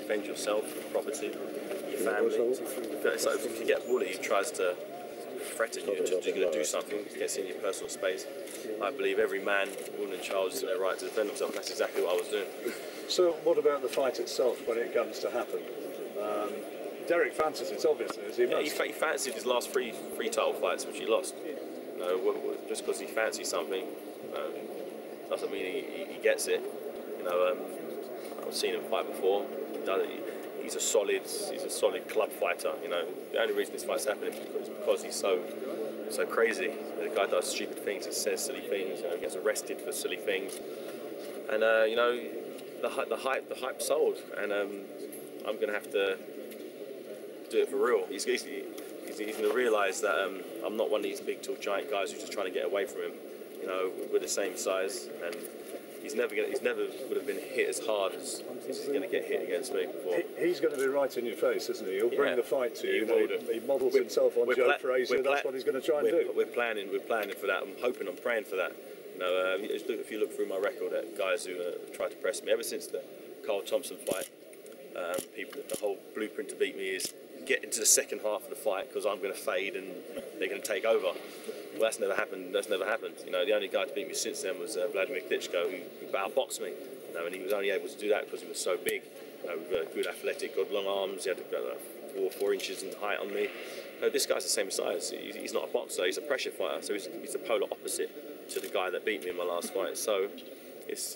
defend yourself, your property, your family. So if you get bullied, he tries to threaten you to do something, gets in your personal space. I believe every man, woman and child is in their right to defend themselves. That's exactly what I was doing. So what about the fight itself when it comes to happen? Derek fancies it, obviously, as he must. He fancied his last three title fights, which he lost. Just because he fancies something, doesn't mean he gets it. I've seen him fight before. He's a solid club fighter. The only reason this fight's happening is because he's so crazy. The guy does stupid things. He says silly things. He gets arrested for silly things. And the hype sold. And I'm going to have to do it for real. He's going to realise that I'm not one of these big, tall, giant guys who's just trying to get away from him. We're the same size, and he's never would have been hit as hard as he's going to get hit against me before. He's going to be right in your face, isn't he? He'll bring the fight to you. He models himself on Joe Frazier. That's what he's going to try and do. We're planning for that. I'm praying for that. If you look through my record at guys who tried to press me ever since the Carl Thompson fight, the whole blueprint to beat me is get into the second half of the fight because I'm going to fade and they're going to take over. Well, that's never happened. The only guy to beat me since then was Vladimir Klitschko, who outboxed me. And he was only able to do that because he was so big. With good athletic, good long arms. He had 4 inches in height on me. This guy's the same size. He's not a boxer. He's a pressure fighter. So he's the polar opposite to the guy that beat me in my last fight. So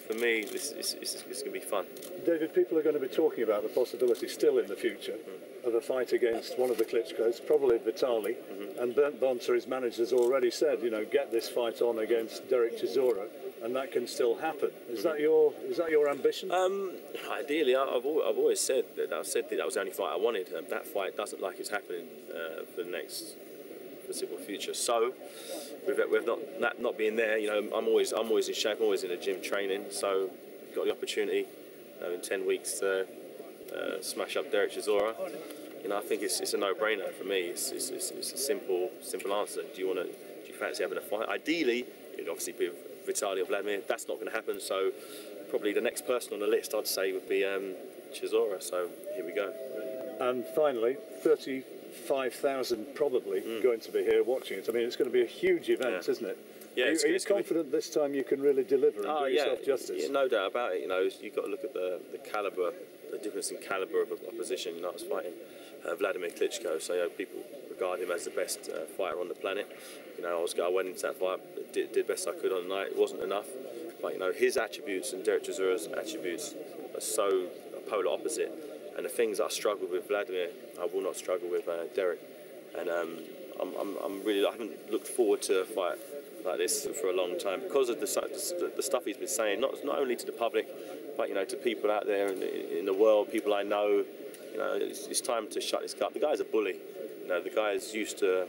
for me, it's going to be fun. David, people are going to be talking about the possibility still in the future of a fight against one of the Klitschkos, probably Vitali. And Bernd Bonter, his manager, has already said, get this fight on against Dereck Chisora, and that can still happen. Is that your ambition? Ideally, I've always said that was the only fight I wanted. That fight doesn't like it's happening for the next foreseeable future. So, with not being there, I'm always in shape. I'm always in the gym training. So, got the opportunity in 10 weeks to smash up Dereck Chisora. I think it's a no-brainer for me. It's a simple answer. Do you fancy having a fight? Ideally, it'd obviously be Vitali or Vladimir. That's not going to happen. So probably the next person on the list, I'd say, would be Chisora. So here we go. And finally, 35,000 probably going to be here watching it. I mean, it's going to be a huge event, isn't it? Yeah, are you confident this time you can really deliver and do yourself justice? Yeah, no doubt about it. You've got to look at the calibre, the difference in calibre of opposition. I was fighting Vladimir Klitschko, so people regard him as the best fighter on the planet. I went into that fight, did best I could on the night. It wasn't enough, but his attributes and Dereck Chisora's attributes are so polar opposite. And the things I struggled with Vladimir, I will not struggle with Dereck. And I haven't looked forward to a fight like this for a long time because of the stuff he's been saying, not only to the public, but to people out there in the world, people I know. It's time to shut this guy up. The guy's a bully. The guy is used to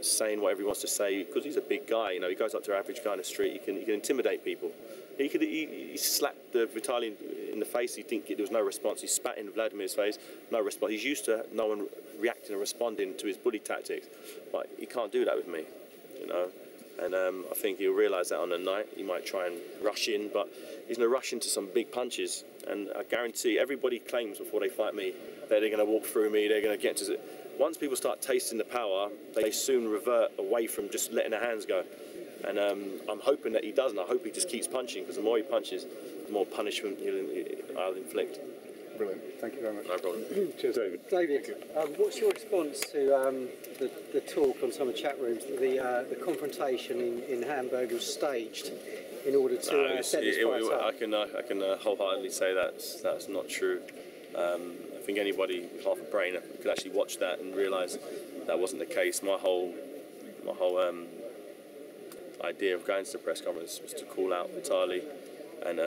saying whatever he wants to say because he's a big guy. He goes up to an average guy in the street. He can intimidate people. He slapped Vitali in the face. There was no response. He spat in Vladimir's face. No response. He's used to no one reacting and responding to his bully tactics, but he can't do that with me. And I think he'll realise that on the night. He might try and rush in, but he's going to rush into some big punches. And I guarantee everybody claims before they fight me that they're going to walk through me, they're going to get to it. Once people start tasting the power, they soon revert away from just letting their hands go. And I'm hoping that he doesn't. I hope he just keeps punching, because the more he punches, the more punishment I'll inflict. Brilliant. Thank you very much. No problem. Cheers, David. David, what's your response to the talk on some of the chat rooms that the confrontation in Hamburg was staged in order to set this fight up? I can wholeheartedly say that's not true. I think anybody with half a brain could actually watch that and realise that wasn't the case. My whole idea of going to the press conference was to call out Vitali and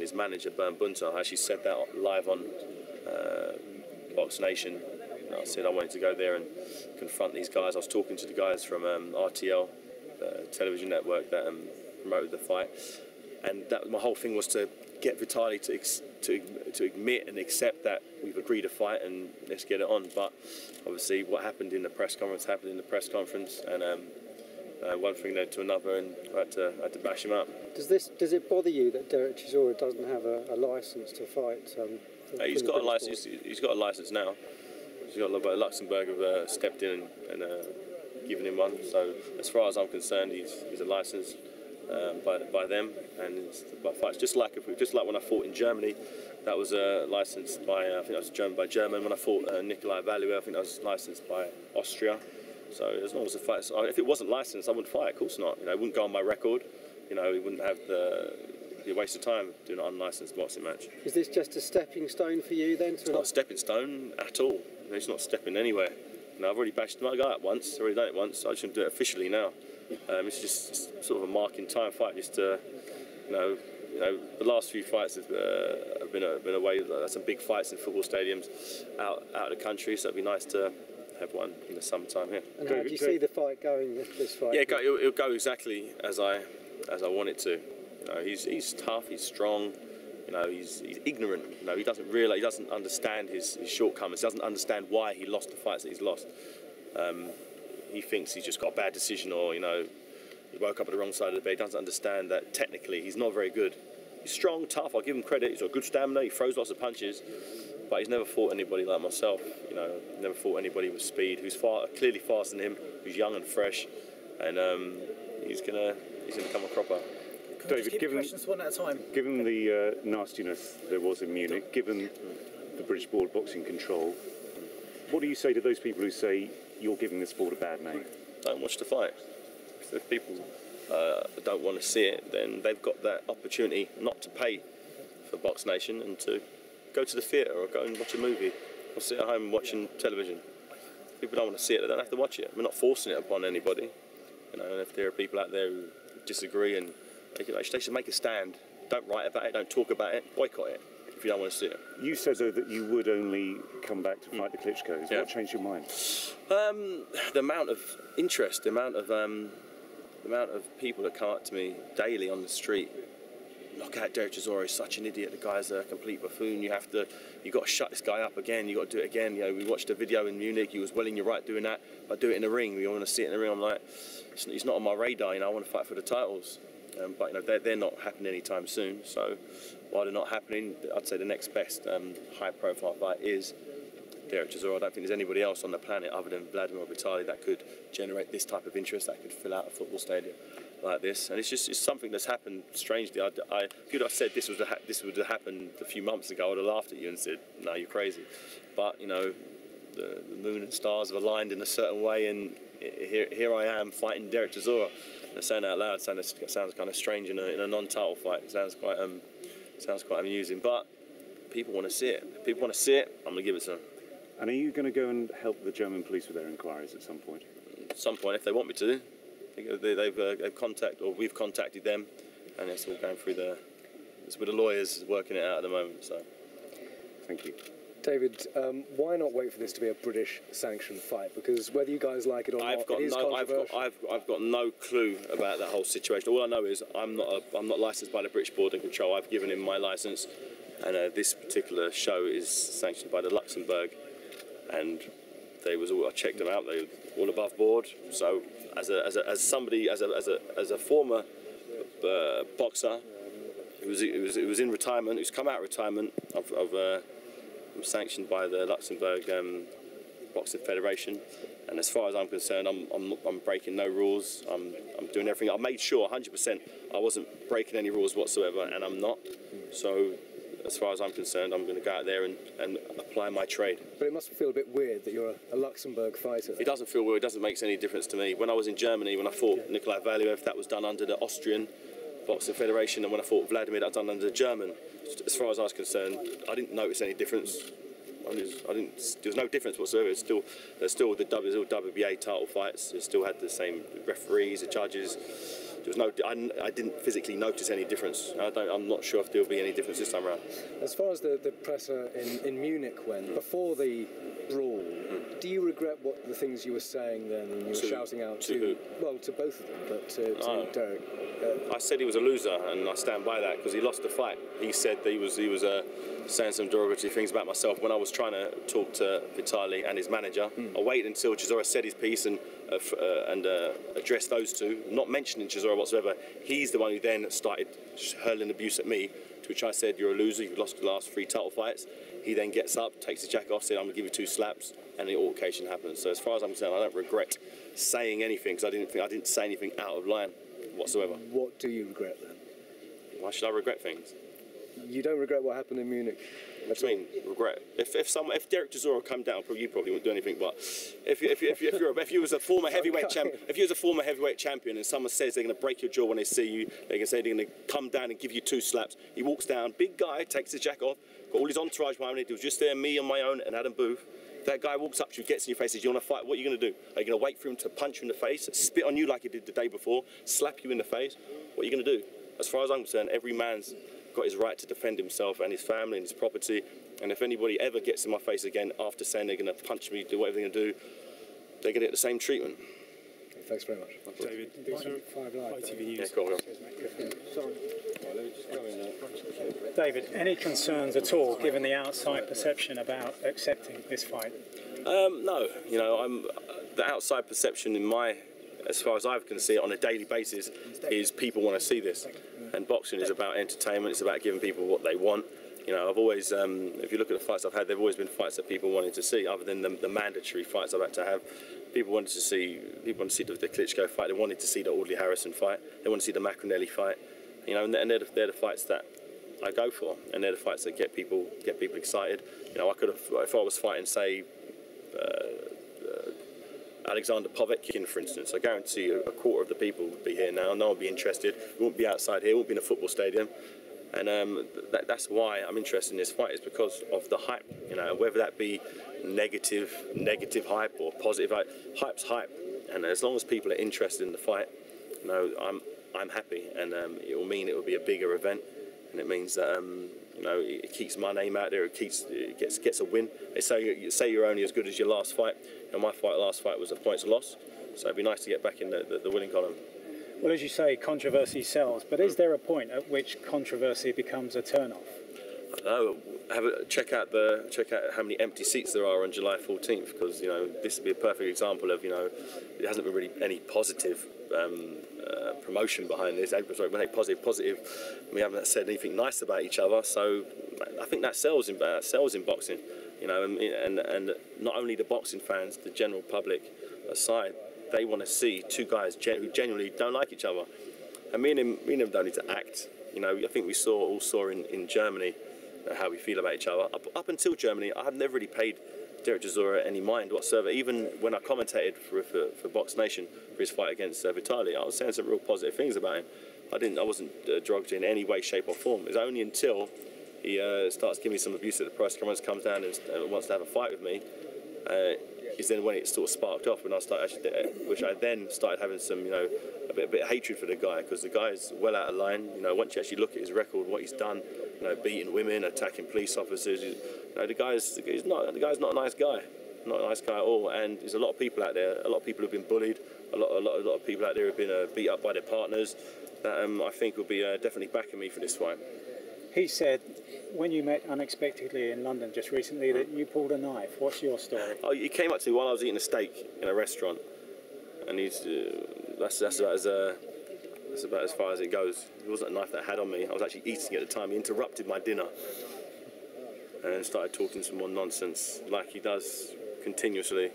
his manager Bernd Bonter. I actually said that live on Box Nation. I said I wanted to go there and confront these guys. I was talking to the guys from RTL, the television network that promoted the fight, and my whole thing was to get Vitali to admit and accept that we've agreed a fight and let's get it on. But obviously what happened in the press conference happened in the press conference, and one thing led to another, and I had to bash him up. Does it bother you that Dereck Chisora doesn't have a licence to fight? He's got a licence. He's got a licence now. He's got Luxembourg have stepped in and given him one. So as far as I'm concerned, he's a licence by them, and it's by fights. Just like when I fought in Germany, that was licensed by I think that was German. When I fought Nikolai Valuev, I think that was licensed by Austria. So as long as the fights, if it wasn't licensed, I wouldn't fight. Of course not. You know, it wouldn't go on my record. You know, it wouldn't have the waste of time doing an unlicensed boxing match. Is this just a stepping stone for you then? It's not a stepping stone at all. You know, it's not stepping anywhere. You know, I've already bashed my guy up once. I've already done it once. I just shouldn't do it officially now. It's just sort of a marking time fight. Just to, you know, the last few fights have been away. Some big fights in football stadiums out of the country. So it'd be nice to have one in the summertime here. And how do you see the fight going? This fight? Yeah, it'll go exactly as I want it to. You know, he's tough. He's strong. You know, he's ignorant. You know, he doesn't understand his shortcomings. He doesn't understand why he lost the fights that he's lost. He thinks he's just got a bad decision, or, you know, he woke up at the wrong side of the bed. He doesn't understand that technically he's not very good. He's strong, tough. I'll give him credit. He's got good stamina. He throws lots of punches, but he's never fought anybody like myself. You know, never fought anybody with speed, who's clearly faster than him, who's young and fresh, and he's gonna come a cropper. David, given the nastiness there was in Munich, given the British board boxing control, what do you say to those people who say you're giving the sport a bad name? Don't watch the fight. If people don't want to see it, then they've got that opportunity not to pay for Box Nation and to go to the theatre or go and watch a movie or sit at home watching television. If people don't want to see it, they don't have to watch it. We're not forcing it upon anybody. You know, and if there are people out there who disagree, and they should make a stand. Don't write about it, don't talk about it, boycott it if you don't want to see it. You said, though, that you would only come back to fight the Klitschkos. Yeah. What changed your mind? The amount of interest, the amount of people that come up to me daily on the street. Knock out Dereck Chisora, he's such an idiot, the guy's a complete buffoon, you've got to shut this guy up again, you've got to do it again. You know, we watched a video in Munich, he was well in your right doing that, but do it in the ring, we want to see it in the ring. I'm like, it's not on my radar, you know, I want to fight for the titles. But, you know, they're not happening anytime soon, so while they're not happening, I'd say the next best high-profile fight is Dereck Chisora. I don't think there's anybody else on the planet other than Vladimir Vitali that could generate this type of interest, that could fill out a football stadium like this. And it's something that's happened strangely. If you'd have said this would have happened a few months ago, I would have laughed at you and said, no, you're crazy. But, you know, the moon and stars have aligned in a certain way, and here I am fighting Dereck Chisora. And saying that out loud sounds kind of strange in a non-title fight. It sounds quite amusing. But people want to see it. If people want to see it, I'm going to give it to them. And are you going to go and help the German police with their inquiries at some point? At some point, if they want me to. We've contacted them, and it's all going through it's with the lawyers working it out at the moment. So, thank you. David, why not wait for this to be a British sanctioned fight? Because whether you guys like it or not, it is controversial. I've got no clue about that whole situation. All I know is I'm not licensed by the British Board of Control. I've given him my license, and this particular show is sanctioned by the Luxembourg, and I checked them out. They were all above board. So as a former boxer who was in retirement, who's come out of retirement, I'm sanctioned by the Luxembourg Boxing Federation, and as far as I'm concerned, I'm breaking no rules. I'm doing everything. I made sure 100% I wasn't breaking any rules whatsoever, and I'm not. So, as far as I'm concerned, I'm going to go out there and apply my trade. But it must feel a bit weird that you're a Luxembourg fighter. It doesn't feel weird. It doesn't make any difference to me. When I was in Germany, when I fought Nikolai Valuev, that was done under the Austrian Boxing Federation, and when I fought Vladimir, that was done under the German. As far as I was concerned, I didn't notice any difference. There was no difference whatsoever. There's still the WBA title fights. They still had the same referees, the judges. I didn't physically notice any difference. I'm not sure if there'll be any difference this time around. As far as the presser in Munich went, before the brawl, Do you regret what the things you were saying then, and you were shouting out to both of them, but to Dereck? I said he was a loser, and I stand by that because he lost the fight. He said that he was saying some derogatory things about myself when I was trying to talk to Vitaly and his manager. I waited until Chisora said his piece and addressed those two, not mentioning Chisora whatsoever. He's the one who then started hurling abuse at me, to which I said, "You're a loser, you've lost the last 3 title fights." He then gets up, takes his jacket off, said, "I'm going to give you 2 slaps," and the altercation happens. So as far as I'm concerned, I don't regret saying anything, because I didn't say anything out of line whatsoever. What do you regret then? Why should I regret things? You don't regret what happened in Munich? What do you mean, regret? If Dereck Chisora come down, you probably wouldn't do anything. But if you was a former heavyweight champion, if you was a former heavyweight champion, and someone says they're going to break your jaw when they see you, they can say they're going to come down and give you 2 slaps. He walks down, big guy, takes his jacket off, got all his entourage behind him. It was just there, me on my own, and Adam Booth. That guy walks up to you, gets in your face, says, "You want to fight? What are you going to do? Are you going to wait for him to punch you in the face, spit on you like he did the day before, slap you in the face? What are you going to do?" As far as I'm concerned, every man's got his right to defend himself and his family and his property. And if anybody ever gets in my face again after saying they're going to punch me, do whatever they're going to do, they're going to get the same treatment. Thanks very much. David, ITV News. Yeah, cool. David, any concerns at all, given the outside perception about accepting this fight? No, you know, the outside perception as far as I can see it on a daily basis, is people want to see this. And boxing is about entertainment, it's about giving people what they want. You know, I've always, if you look at the fights I've had, they've always been fights that people wanted to see, other than the mandatory fights I've had to have. People wanted to see the Klitschko fight, they wanted to see the Audley Harrison fight, they want to see the Macronelli fight. You know, and they're the fights that I go for, and they're the fights that get people excited. You know, I could have, if I was fighting, say, Alexander Povetkin, for instance, I guarantee you 1/4 of the people would be here now. No one would be interested. We won't be outside here. We won't be in a football stadium. And that's why I'm interested in this fight, is because of the hype. You know, whether that be negative hype or positive hype. Hype's hype. And as long as people are interested in the fight, you know, I'm happy. And it will mean it will be a bigger event. And it means that you know, it keeps my name out there. It gets a win. They say you're only as good as your last fight, and my last fight was a points loss. So it'd be nice to get back in the winning column. Well, as you say, controversy sells, but is there a point at which controversy becomes a turn-off? I don't know. Check out how many empty seats there are on July 14th, because you know this would be a perfect example of, you know, there hasn't been really any positive promotion behind this. Sorry, when I say positive, we haven't said anything nice about each other. So I think that sells in boxing, you know, and not only the boxing fans, the general public aside, they want to see 2 guys who genuinely don't like each other. And me and him don't need to act. You know, I think we all saw in Germany how we feel about each other. Up until Germany, I have never really paid Dereck Chisora any mind whatsoever. Even when I commentated for Box Nation for his fight against Vitaly, I was saying some real positive things about him. I wasn't derogatory in any way, shape or form. It was only until he starts giving me some abuse at the press conference, comes down and wants to have a fight with me, is then when it sort of sparked off, which I then started having some, you know, a bit of hatred for the guy, because the guy is well out of line. You know, once you actually look at his record, what he's done, you know, beating women, attacking police officers, you know, the guy's not a nice guy, not a nice guy at all. And there's a lot of people out there, a lot of people who've been bullied, a lot of people out there who've been beat up by their partners, that I think will be definitely backing me for this fight. He said, when you met unexpectedly in London just recently, that you pulled a knife. What's your story? Oh, he came up to me while I was eating a steak in a restaurant, and that's about as far as it goes. It wasn't a knife that I had on me. I was actually eating at the time. He interrupted my dinner and started talking some more nonsense, like he does continuously.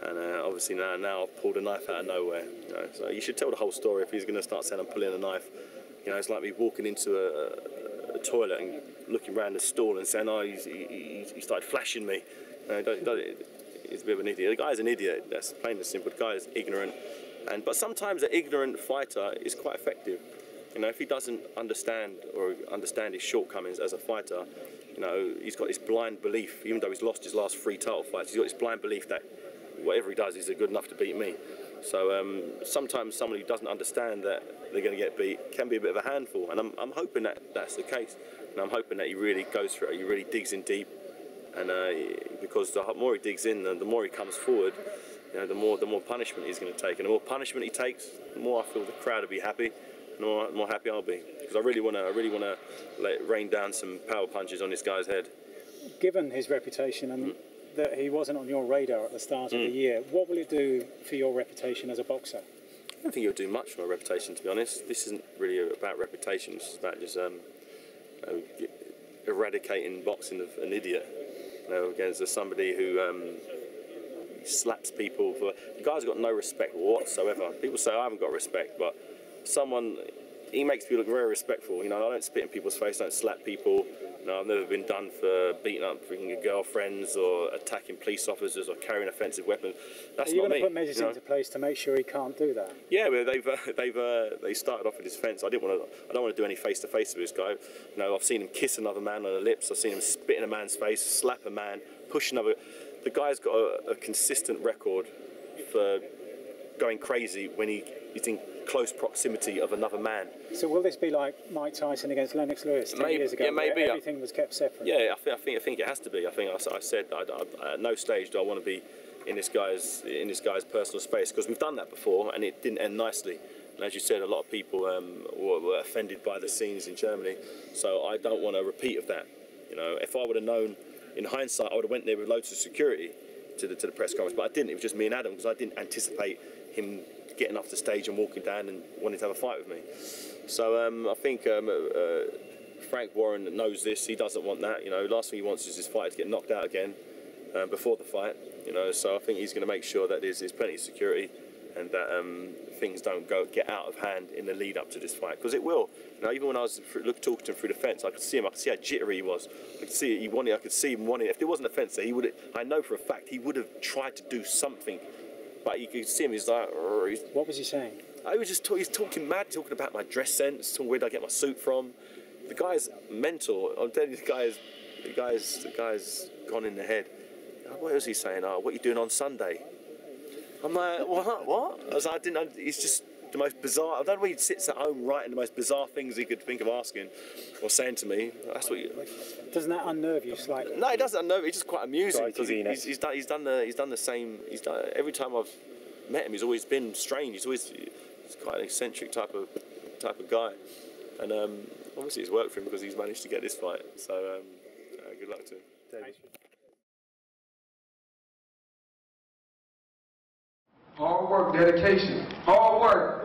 And obviously now I've pulled a knife out of nowhere. You know, so you should tell the whole story if he's going to start saying I'm pulling a knife. You know, it's like me walking into a toilet and looking around the stall and saying, "Oh, he started flashing me." You know, he's a bit of an idiot. The guy's an idiot. That's plain and simple. The guy is ignorant. But sometimes an ignorant fighter is quite effective. You know, if he doesn't understand his shortcomings as a fighter, you know, he's got this blind belief. Even though he's lost his last 3 title fights, he's got this blind belief that whatever he does, he's good enough to beat me. So sometimes someone who doesn't understand that they're going to get beat can be a bit of a handful, and I'm hoping that that's the case. And I'm hoping that he really goes for it, he really digs in deep, and because the more he digs in, the more he comes forward, you know, the more punishment he's going to take, and the more punishment he takes, the more I feel the crowd will be happy, the more happy I'll be, because I really want to rain down some power punches on this guy's head. Given his reputation and that he wasn't on your radar at the start of the year, what will it do for your reputation as a boxer? I don't think it'll do much for my reputation, to be honest. This isn't really about reputation. It's about just eradicating boxing of an idiot, you know, against somebody who slaps people. The guy's got no respect whatsoever. People say I haven't got respect, but he makes people look very respectful. You know, I don't spit in people's face, I don't slap people. No, I've never been done for beating up freaking girlfriends or attacking police officers or carrying offensive weapons. That's not me. Are you going to put measures into place to make sure he can't do that? Yeah, well, they started off with his fence. I don't want to do any face to face with this guy. You know, I've seen him kiss another man on the lips. I've seen him spit in a man's face, slap a man, push another. The guy's got a consistent record for going crazy when he's in close proximity of another man. So will this be like Mike Tyson against Lennox Lewis 10 years ago? Yeah, maybe. Everything was kept separate. Yeah, I think it has to be. I think I said at no stage do I want to be in this guy's personal space, because we've done that before and it didn't end nicely. And as you said, a lot of people were offended by the scenes in Germany. So I don't want a repeat of that. You know, if I would have known in hindsight, I would have went there with loads of security to the press conference, but I didn't. It was just me and Adam, because I didn't anticipate him getting off the stage and walking down and wanting to have a fight with me. So I think Frank Warren knows this. He doesn't want that. You know, last thing he wants is his fighter to get knocked out again before the fight. You know, so I think he's going to make sure that there's plenty of security and that things don't get out of hand in the lead up to this fight, because it will. You know, even when I was talking to him through the fence, I could see him. I could see how jittery he was. I could see it. I could see him wanting. If there wasn't a fence there, he would. I know for a fact he would have tried to do something. But you could see him, he's like... What was he saying? He's talking mad, talking about my dress sense, talking where did I get my suit from. The guy's mental. I'm telling you, the guy's gone in the head. What was he saying? Oh, what are you doing on Sunday? I'm like, what? I was like, I didn't know. He's just the most bizarre... I don't know where he sits at home writing the most bizarre things he could think of asking or saying to me. That's what you... Doesn't that unnerve you slightly? No, it doesn't unnerve me. It's just quite amusing, because he's done the same. Every time I've met him, he's always been strange. He's quite an eccentric type of guy, and obviously it's worked for him because he's managed to get this fight. So good luck to him. David. Hard work, dedication. Hard work.